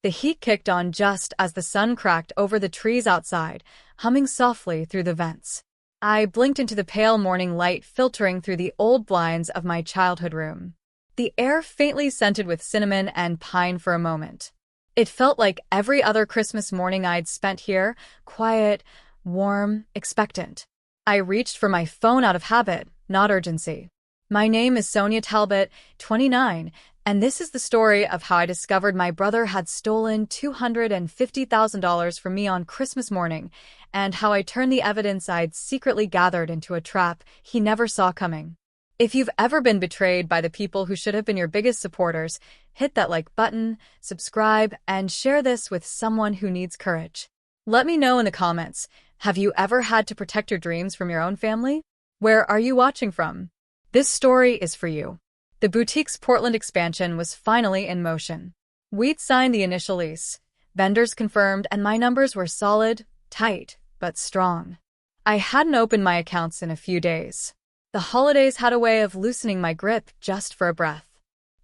The heat kicked on just as the sun cracked over the trees outside, humming softly through the vents. I blinked into the pale morning light filtering through the old blinds of my childhood room. The air faintly scented with cinnamon and pine for a moment. It felt like every other Christmas morning I'd spent here, quiet, warm, expectant. I reached for my phone out of habit, not urgency. My name is Sonia Talbot, 29, and this is the story of how I discovered my brother had stolen $250,000 from me on Christmas morning, and how I turned the evidence I'd secretly gathered into a trap he never saw coming. If you've ever been betrayed by the people who should have been your biggest supporters, hit that like button, subscribe, and share this with someone who needs courage. Let me know in the comments, have you ever had to protect your dreams from your own family? Where are you watching from? This story is for you. The boutique's Portland expansion was finally in motion. We'd signed the initial lease, vendors confirmed, and my numbers were solid, tight, but strong. I hadn't opened my accounts in a few days. The holidays had a way of loosening my grip just for a breath.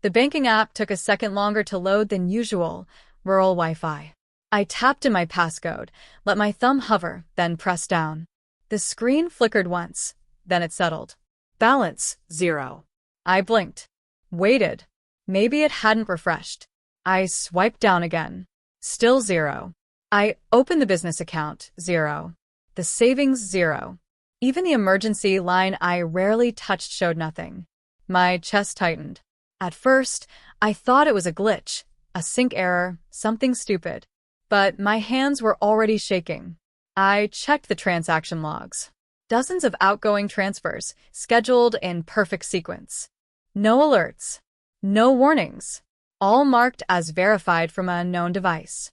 The banking app took a second longer to load than usual, rural Wi-Fi. I tapped in my passcode, let my thumb hover, then pressed down. The screen flickered once, then it settled. Balance, 0. I blinked. Waited. Maybe it hadn't refreshed. I swiped down again. Still 0. I opened the business account, 0. The savings, 0. Even the emergency line I rarely touched showed nothing. My chest tightened. At first, I thought it was a glitch, a sync error, something stupid. But my hands were already shaking. I checked the transaction logs. Dozens of outgoing transfers, scheduled in perfect sequence. No alerts. No warnings. All marked as verified from an unknown device.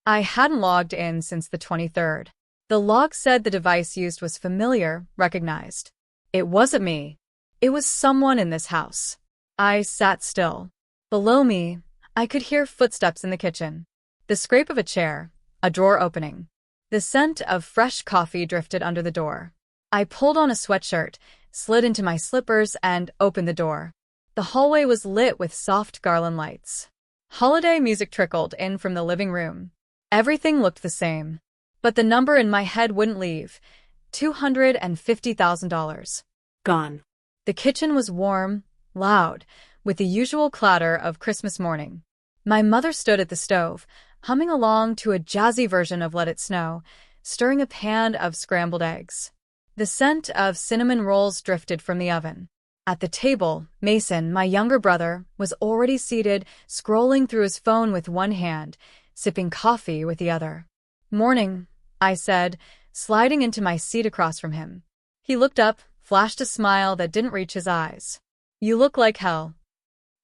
I hadn't logged in since the 23rd. The log said the device used was familiar, recognized. It wasn't me. It was someone in this house. I sat still. Below me, I could hear footsteps in the kitchen. The scrape of a chair, a drawer opening. The scent of fresh coffee drifted under the door. I pulled on a sweatshirt, slid into my slippers, and opened the door. The hallway was lit with soft garland lights. Holiday music trickled in from the living room. Everything looked the same. But the number in my head wouldn't leave. $250,000. Gone. The kitchen was warm, loud, with the usual clatter of Christmas morning. My mother stood at the stove, humming along to a jazzy version of Let It Snow, stirring a pan of scrambled eggs. The scent of cinnamon rolls drifted from the oven. At the table, Mason, my younger brother, was already seated, scrolling through his phone with one hand, sipping coffee with the other. "Morning," I said, sliding into my seat across from him. He looked up, flashed a smile that didn't reach his eyes. "You look like hell."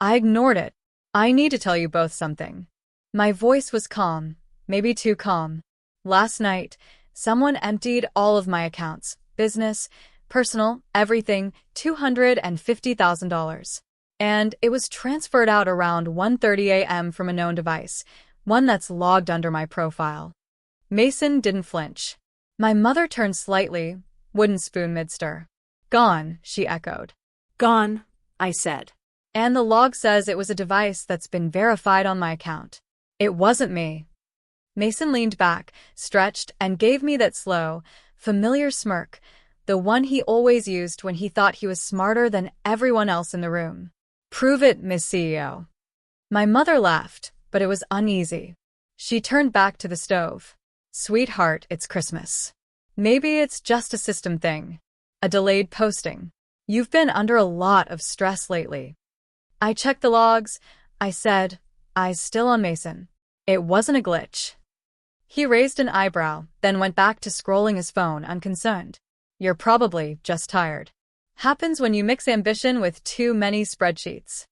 I ignored it. "I need to tell you both something." My voice was calm, maybe too calm. Last night, someone emptied all of my accounts, business, personal, everything, $250,000. And it was transferred out around 1:30 a.m. from a known device, one that's logged under my profile. Mason didn't flinch. My mother turned slightly, wooden spoon mid-stir. "Gone," she echoed. "Gone," I said. "And the log says it was a device that's been verified on my account. It wasn't me." Mason leaned back, stretched, and gave me that slow, familiar smirk, the one he always used when he thought he was smarter than everyone else in the room. "Prove it, Miss CEO." My mother laughed, but it was uneasy. She turned back to the stove. "Sweetheart, it's Christmas. Maybe it's just a system thing. A delayed posting. You've been under a lot of stress lately." I checked the logs, I said, eyes still on Mason. "It wasn't a glitch." He raised an eyebrow, then went back to scrolling his phone, unconcerned. "You're probably just tired. Happens when you mix ambition with too many spreadsheets."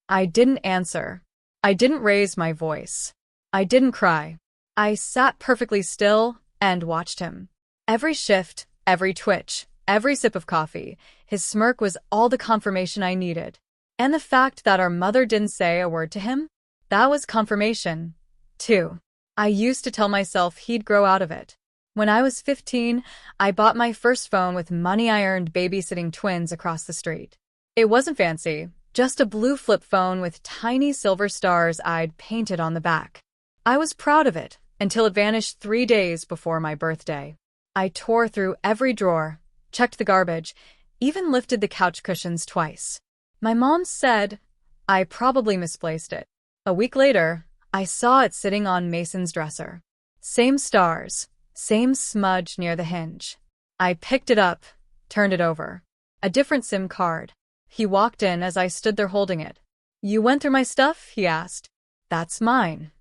I didn't answer. I didn't raise my voice. I didn't cry. I sat perfectly still and watched him. Every shift, every twitch, every sip of coffee, his smirk was all the confirmation I needed. And the fact that our mother didn't say a word to him? That was confirmation, too. I used to tell myself he'd grow out of it. When I was 15, I bought my first phone with money I earned babysitting twins across the street. It wasn't fancy, just a blue flip phone with tiny silver stars I'd painted on the back. I was proud of it until it vanished 3 days before my birthday. I tore through every drawer, checked the garbage, even lifted the couch cushions twice. My mom said I probably misplaced it. A week later, I saw it sitting on Mason's dresser. Same stars, same smudge near the hinge. I picked it up, turned it over. A different SIM card. He walked in as I stood there holding it. "You went through my stuff?" he asked. "That's mine."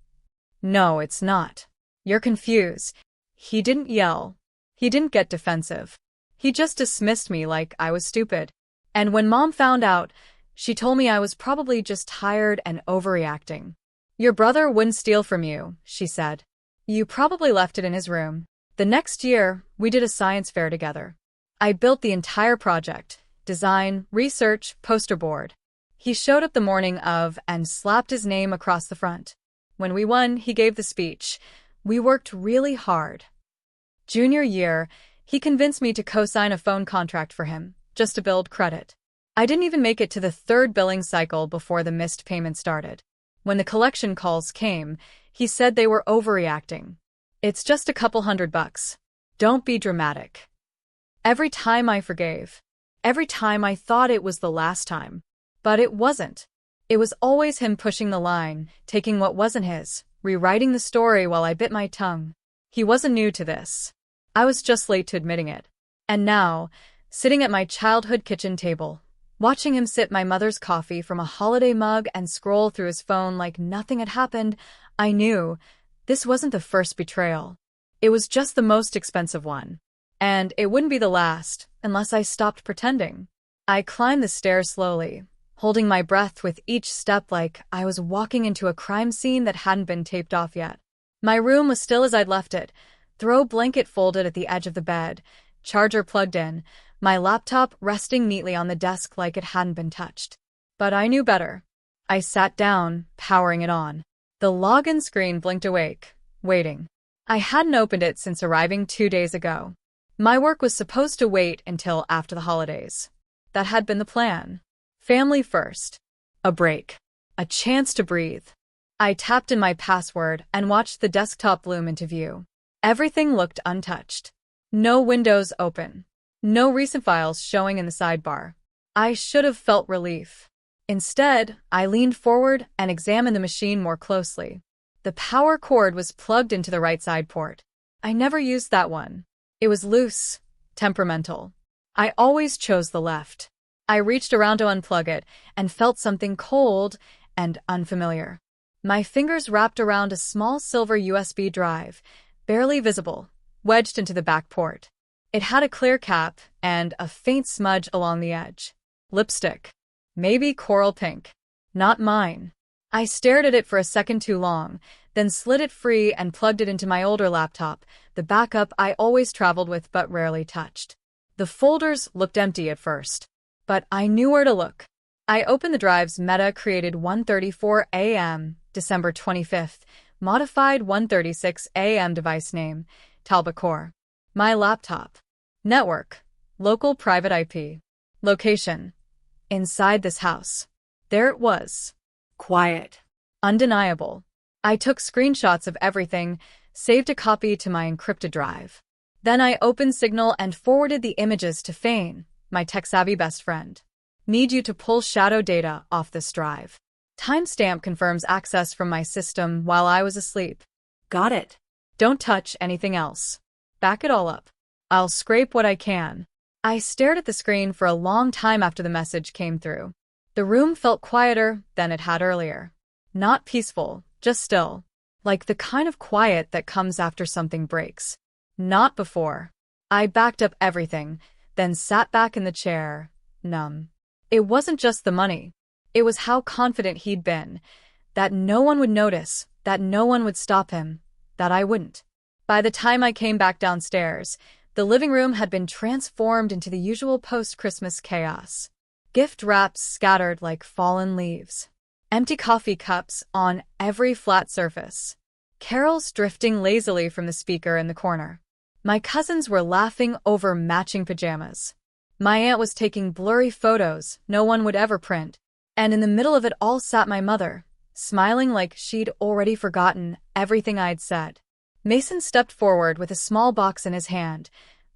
"No, it's not. You're confused." He didn't yell. He didn't get defensive. He just dismissed me like I was stupid. And when Mom found out, she told me I was probably just tired and overreacting. "Your brother wouldn't steal from you," she said. "You probably left it in his room." The next year, we did a science fair together. I built the entire project: design, research, poster board. He showed up the morning of and slapped his name across the front. When we won, he gave the speech. We worked really hard. Junior year, he convinced me to co-sign a phone contract for him, just to build credit. I didn't even make it to the third billing cycle before the missed payment started. When the collection calls came, he said they were overreacting. "It's just a couple $100. Don't be dramatic." Every time I forgave. Every time I thought it was the last time. But it wasn't. It was always him pushing the line, taking what wasn't his, rewriting the story while I bit my tongue. He wasn't new to this. I was just late to admitting it. And now, sitting at my childhood kitchen table, watching him sip my mother's coffee from a holiday mug and scroll through his phone like nothing had happened, I knew this wasn't the first betrayal. It was just the most expensive one. And it wouldn't be the last, unless I stopped pretending. I climbed the stairs slowly, holding my breath with each step like I was walking into a crime scene that hadn't been taped off yet. My room was still as I'd left it, throw blanket folded at the edge of the bed, charger plugged in, my laptop resting neatly on the desk like it hadn't been touched. But I knew better. I sat down, powering it on. The login screen blinked awake, waiting. I hadn't opened it since arriving 2 days ago. My work was supposed to wait until after the holidays. That had been the plan. Family first. A break. A chance to breathe. I tapped in my password and watched the desktop loom into view. Everything looked untouched. No windows open. No recent files showing in the sidebar. I should have felt relief. Instead, I leaned forward and examined the machine more closely. The power cord was plugged into the right side port. I never used that one. It was loose, temperamental. I always chose the left. I reached around to unplug it and felt something cold and unfamiliar. My fingers wrapped around a small silver USB drive, barely visible, wedged into the back port. It had a clear cap and a faint smudge along the edge. Lipstick. Maybe coral pink. Not mine. I stared at it for a second too long, then slid it free and plugged it into my older laptop, the backup I always traveled with but rarely touched. The folders looked empty at first, but I knew where to look. I opened the drive's Meta-created 1:34 a.m., December 25th, modified 1:36 a.m. device name, Talbot Core. My laptop. Network. Local private IP. Location. Inside this house. There it was. Quiet. Undeniable. I took screenshots of everything, saved a copy to my encrypted drive. Then I opened Signal and forwarded the images to Fane, my tech-savvy best friend. Need you to pull shadow data off this drive. Timestamp confirms access from my system while I was asleep. Got it. Don't touch anything else. Back it all up. I'll scrape what I can. I stared at the screen for a long time after the message came through. The room felt quieter than it had earlier. Not peaceful, just still. Like the kind of quiet that comes after something breaks. Not before. I backed up everything, then sat back in the chair, numb. It wasn't just the money. It was how confident he'd been. That no one would notice, that no one would stop him, that I wouldn't. By the time I came back downstairs, the living room had been transformed into the usual post-Christmas chaos. Gift wraps scattered like fallen leaves. Empty coffee cups on every flat surface. Carols drifting lazily from the speaker in the corner. My cousins were laughing over matching pajamas. My aunt was taking blurry photos no one would ever print. And in the middle of it all sat my mother, smiling like she'd already forgotten everything I'd said. Mason stepped forward with a small box in his hand,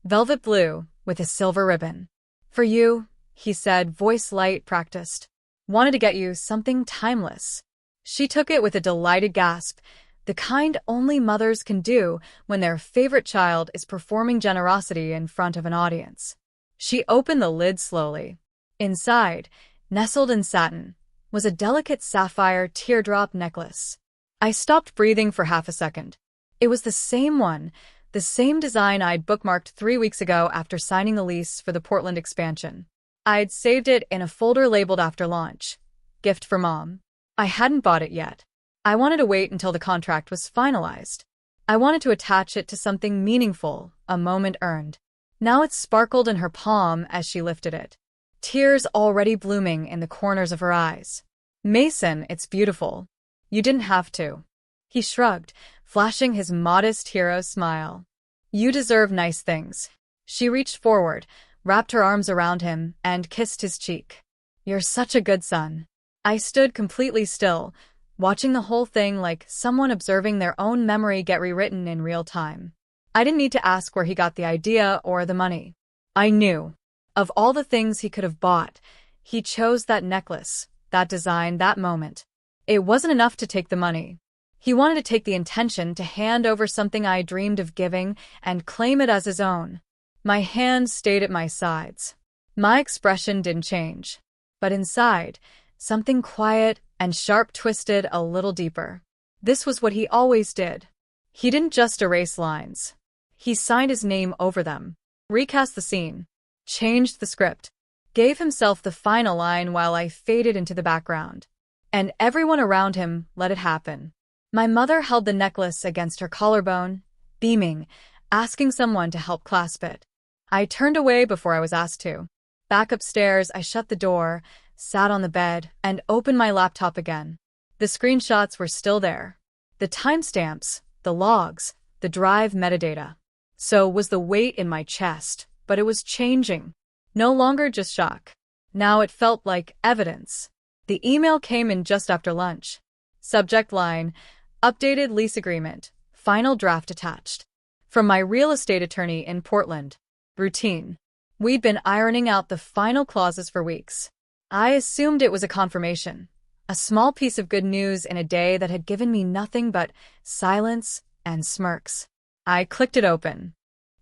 velvet blue, with a silver ribbon. "For you," he said, voice light, practiced. "Wanted to get you something timeless." She took it with a delighted gasp, the kind only mothers can do when their favorite child is performing generosity in front of an audience. She opened the lid slowly. Inside, nestled in satin, was a delicate sapphire teardrop necklace. I stopped breathing for half a second. It was the same one, the same design I'd bookmarked 3 weeks ago after signing the lease for the Portland expansion. I'd saved it in a folder labeled after launch. Gift for Mom. I hadn't bought it yet. I wanted to wait until the contract was finalized. I wanted to attach it to something meaningful, a moment earned. Now it sparkled in her palm as she lifted it, tears already blooming in the corners of her eyes. "Mason, it's beautiful. You didn't have to." He shrugged, flashing his modest hero smile. "You deserve nice things." She reached forward, wrapped her arms around him, and kissed his cheek. "You're such a good son." I stood completely still, watching the whole thing like someone observing their own memory get rewritten in real time. I didn't need to ask where he got the idea or the money. I knew. Of all the things he could have bought, he chose that necklace, that design, that moment. It wasn't enough to take the money. He wanted to take the intention to hand over something I dreamed of giving and claim it as his own. My hands stayed at my sides. My expression didn't change. But inside, something quiet and sharp twisted a little deeper. This was what he always did. He didn't just erase lines. He signed his name over them, recast the scene, changed the script, gave himself the final line while I faded into the background. And everyone around him let it happen. My mother held the necklace against her collarbone, beaming, asking someone to help clasp it. I turned away before I was asked to. Back upstairs, I shut the door, sat on the bed, and opened my laptop again. The screenshots were still there. The timestamps, the logs, the drive metadata. So was the weight in my chest, but it was changing. No longer just shock. Now it felt like evidence. The email came in just after lunch. Subject line, updated lease agreement, final draft attached. From my real estate attorney in Portland. Routine. We'd been ironing out the final clauses for weeks. I assumed it was a confirmation, a small piece of good news in a day that had given me nothing but silence and smirks. I clicked it open.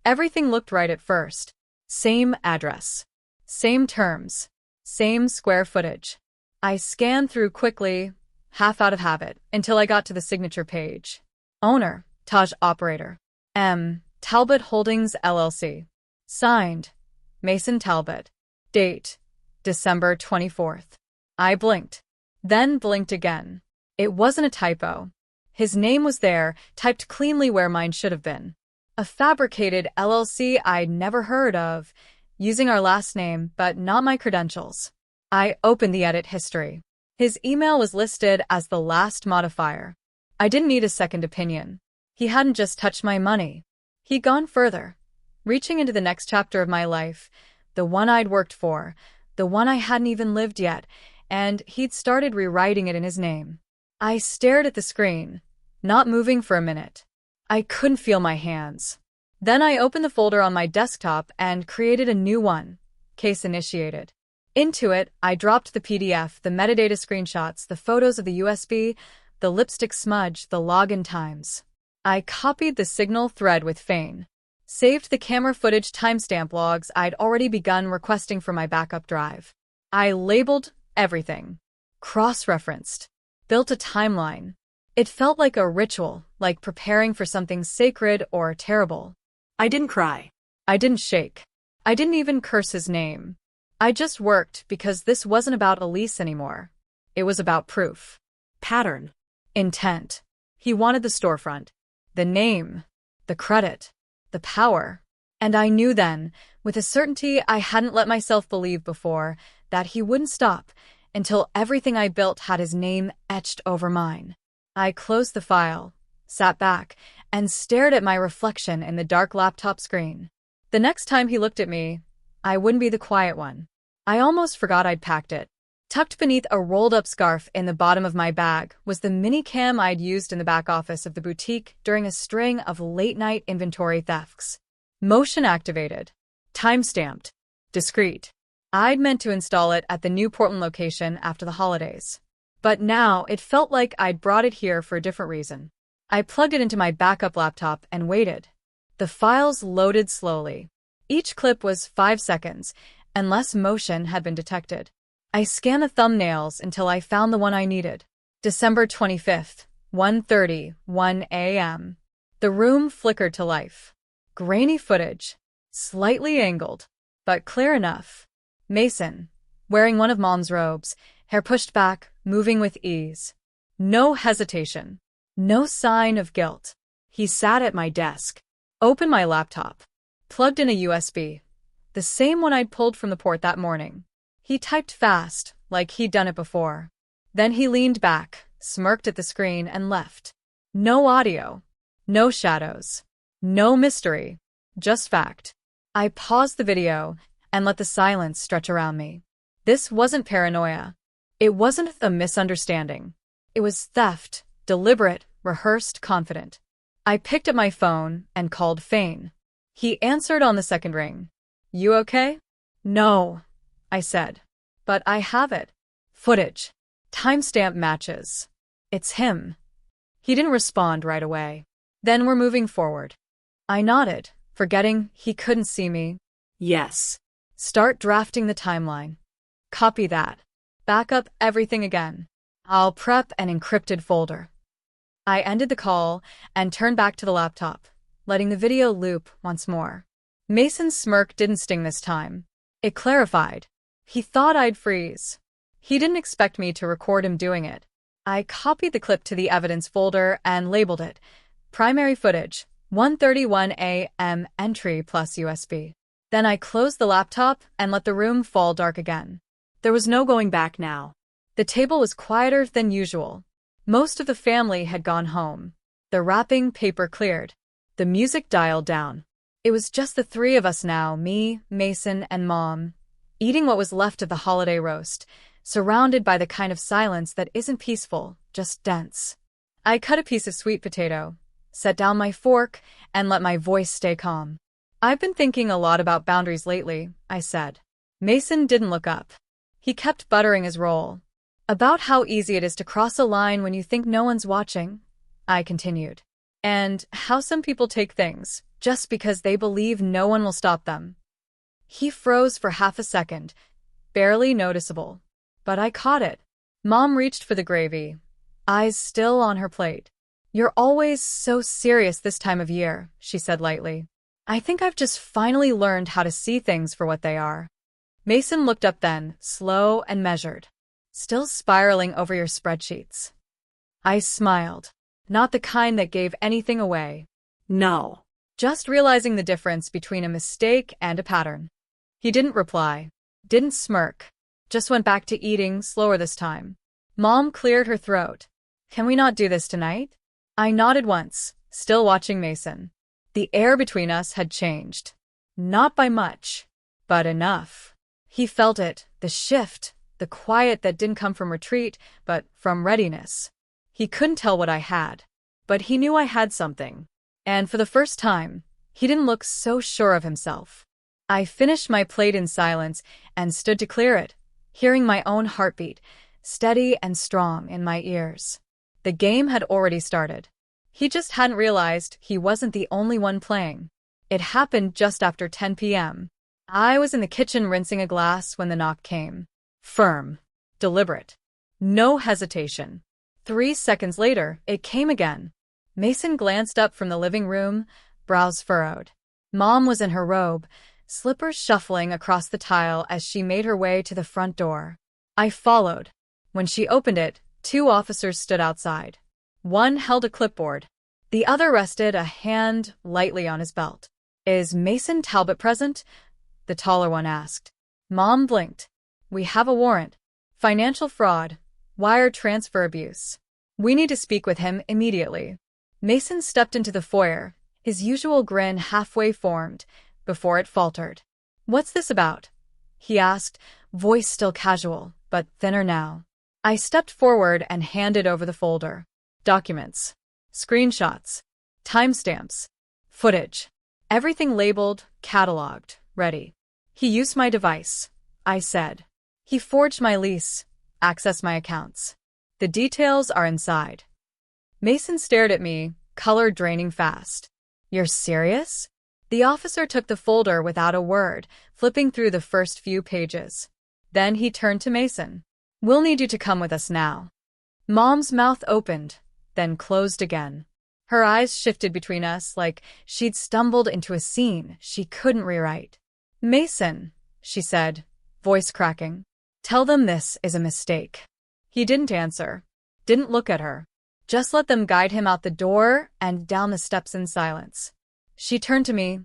Everything looked right at first. Same address. Same terms. Same square footage. I scanned through quickly, half out of habit, until I got to the signature page. Owner, Taj Operator. M. Talbot Holdings, LLC. Signed, Mason Talbot. Date, December 24th. I blinked. Then blinked again. It wasn't a typo. His name was there, typed cleanly where mine should have been. A fabricated LLC I'd never heard of, using our last name, but not my credentials. I opened the edit history. His email was listed as the last modifier. I didn't need a second opinion. He hadn't just touched my money. He'd gone further, reaching into the next chapter of my life, the one I'd worked for, the one I hadn't even lived yet, and he'd started rewriting it in his name. I stared at the screen, not moving for a minute. I couldn't feel my hands. Then I opened the folder on my desktop and created a new one. Case initiated. Into it, I dropped the PDF, the metadata screenshots, the photos of the USB, the lipstick smudge, the login times. I copied the signal thread with Feign. Saved the camera footage timestamp logs I'd already begun requesting for my backup drive. I labeled everything. Cross-referenced. Built a timeline. It felt like a ritual, like preparing for something sacred or terrible. I didn't cry. I didn't shake. I didn't even curse his name. I just worked because this wasn't about a lease anymore. It was about proof. Pattern. Intent. He wanted the storefront, the name, the credit, the power. And I knew then, with a certainty I hadn't let myself believe before, that he wouldn't stop until everything I built had his name etched over mine. I closed the file, sat back, and stared at my reflection in the dark laptop screen. The next time he looked at me, I wouldn't be the quiet one. I almost forgot I'd packed it. Tucked beneath a rolled-up scarf in the bottom of my bag was the mini cam I'd used in the back office of the boutique during a string of late-night inventory thefts. Motion activated. Time-stamped. Discreet. I'd meant to install it at the new Portland location after the holidays. But now it felt like I'd brought it here for a different reason. I plugged it into my backup laptop and waited. The files loaded slowly. Each clip was 5 seconds, and less motion had been detected. I scanned the thumbnails until I found the one I needed. December 25th, 1:31 a.m. The room flickered to life. Grainy footage. Slightly angled, but clear enough. Mason, wearing one of Mom's robes, hair pushed back, moving with ease. No hesitation. No sign of guilt. He sat at my desk, opened my laptop, plugged in a USB, the same one I'd pulled from the port that morning. He typed fast, like he'd done it before. Then he leaned back, smirked at the screen, and left. No audio. No shadows. No mystery. Just fact. I paused the video and let the silence stretch around me. This wasn't paranoia. It wasn't a misunderstanding. It was theft, deliberate, rehearsed, confident. I picked up my phone and called Fane. He answered on the second ring. "You okay?" "No," I said. "But I have it. Footage. Timestamp matches. It's him." He didn't respond right away. "Then we're moving forward." I nodded, forgetting he couldn't see me. Yes. "Start drafting the timeline." "Copy that. Back up everything again. I'll prep an encrypted folder." I ended the call and turned back to the laptop, letting the video loop once more. Mason's smirk didn't sting this time. It clarified. He thought I'd freeze. He didn't expect me to record him doing it. I copied the clip to the evidence folder and labeled it Primary Footage, 1:31 a.m. entry plus USB. Then I closed the laptop and let the room fall dark again. There was no going back now. The table was quieter than usual. Most of the family had gone home. The wrapping paper cleared. The music dialed down. It was just the three of us now, me, Mason, and Mom, eating what was left of the holiday roast, surrounded by the kind of silence that isn't peaceful, just dense. I cut a piece of sweet potato, set down my fork, and let my voice stay calm. "I've been thinking a lot about boundaries lately," I said. Mason didn't look up. He kept buttering his roll. "About how easy it is to cross a line when you think no one's watching," I continued. "And how some people take things just because they believe no one will stop them." He froze for half a second, barely noticeable. But I caught it. Mom reached for the gravy, eyes still on her plate. "You're always so serious this time of year," she said lightly. "I think I've just finally learned how to see things for what they are." Mason looked up then, slow and measured. "Still spiraling over your spreadsheets?" I smiled. Not the kind that gave anything away. No. Just realizing the difference between a mistake and a pattern. He didn't reply. Didn't smirk. Just went back to eating, slower this time. Mom cleared her throat. "Can we not do this tonight?" I nodded once, still watching Mason. The air between us had changed. Not by much, but enough. He felt it, the shift, the quiet that didn't come from retreat, but from readiness. He couldn't tell what I had, but he knew I had something. And for the first time, he didn't look so sure of himself. I finished my plate in silence and stood to clear it, hearing my own heartbeat, steady and strong in my ears. The game had already started. He just hadn't realized he wasn't the only one playing. It happened just after 10 p.m. I was in the kitchen rinsing a glass when the knock came. Firm. Deliberate. No hesitation. 3 seconds later, it came again. Mason glanced up from the living room, brows furrowed. Mom was in her robe, slippers shuffling across the tile as she made her way to the front door. I followed. When she opened it, 2 officers stood outside. One held a clipboard. The other rested a hand lightly on his belt. "Is Mason Talbot present?" the taller one asked. Mom blinked. "We have a warrant. Financial fraud. Wire transfer abuse. We need to speak with him immediately." Mason stepped into the foyer, his usual grin halfway formed, before it faltered. "What's this about?" he asked, voice still casual, but thinner now. I stepped forward and handed over the folder. Documents. Screenshots. Timestamps. Footage. Everything labeled, cataloged, ready. He used my device, I said. He forged my lease, accessed my accounts. The details are inside. Mason stared at me, color draining fast. You're serious? The officer took the folder without a word, flipping through the first few pages. Then he turned to Mason. We'll need you to come with us now. Mom's mouth opened, then closed again. Her eyes shifted between us like she'd stumbled into a scene she couldn't rewrite. Mason, she said, voice cracking. Tell them this is a mistake. He didn't answer, didn't look at her. Just let them guide him out the door and down the steps in silence. She turned to me,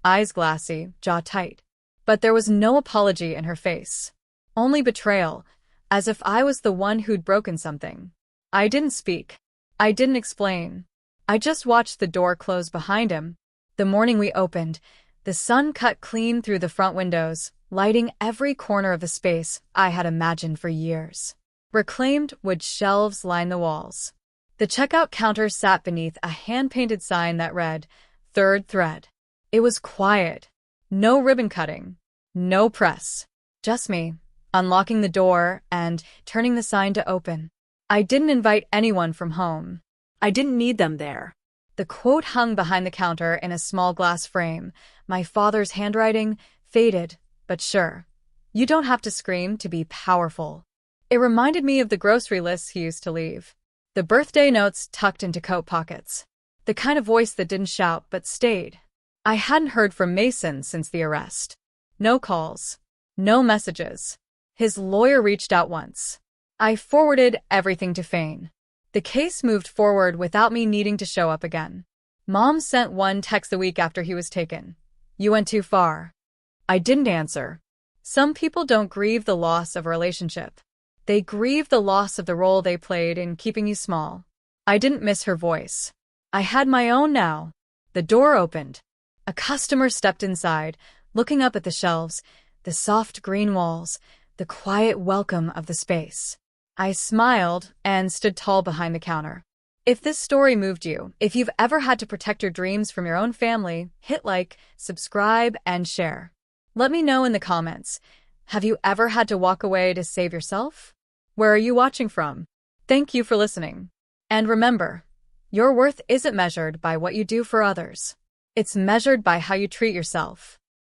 eyes glassy, jaw tight. But there was no apology in her face. Only betrayal, as if I was the one who'd broken something. I didn't speak. I didn't explain. I just watched the door close behind him. The morning we opened, the sun cut clean through the front windows, lighting every corner of the space I had imagined for years. Reclaimed wood shelves lined the walls. The checkout counter sat beneath a hand-painted sign that read, Third Thread. It was quiet. No ribbon cutting. No press. Just me, unlocking the door and turning the sign to open. I didn't invite anyone from home. I didn't need them there. The quote hung behind the counter in a small glass frame, my father's handwriting, faded, but sure. You don't have to scream to be powerful. It reminded me of the grocery lists he used to leave. The birthday notes tucked into coat pockets. The kind of voice that didn't shout but stayed. I hadn't heard from Mason since the arrest. No calls. No messages. His lawyer reached out once. I forwarded everything to Fane. The case moved forward without me needing to show up again. Mom sent one text a week after he was taken. You went too far. I didn't answer. Some people don't grieve the loss of a relationship. They grieve the loss of the role they played in keeping you small. I didn't miss her voice. I had my own now. The door opened. A customer stepped inside, looking up at the shelves, the soft green walls, the quiet welcome of the space. I smiled and stood tall behind the counter. If this story moved you, if you've ever had to protect your dreams from your own family, hit like, subscribe, and share. Let me know in the comments. Have you ever had to walk away to save yourself? Where are you watching from? Thank you for listening. And remember, your worth isn't measured by what you do for others. It's measured by how you treat yourself.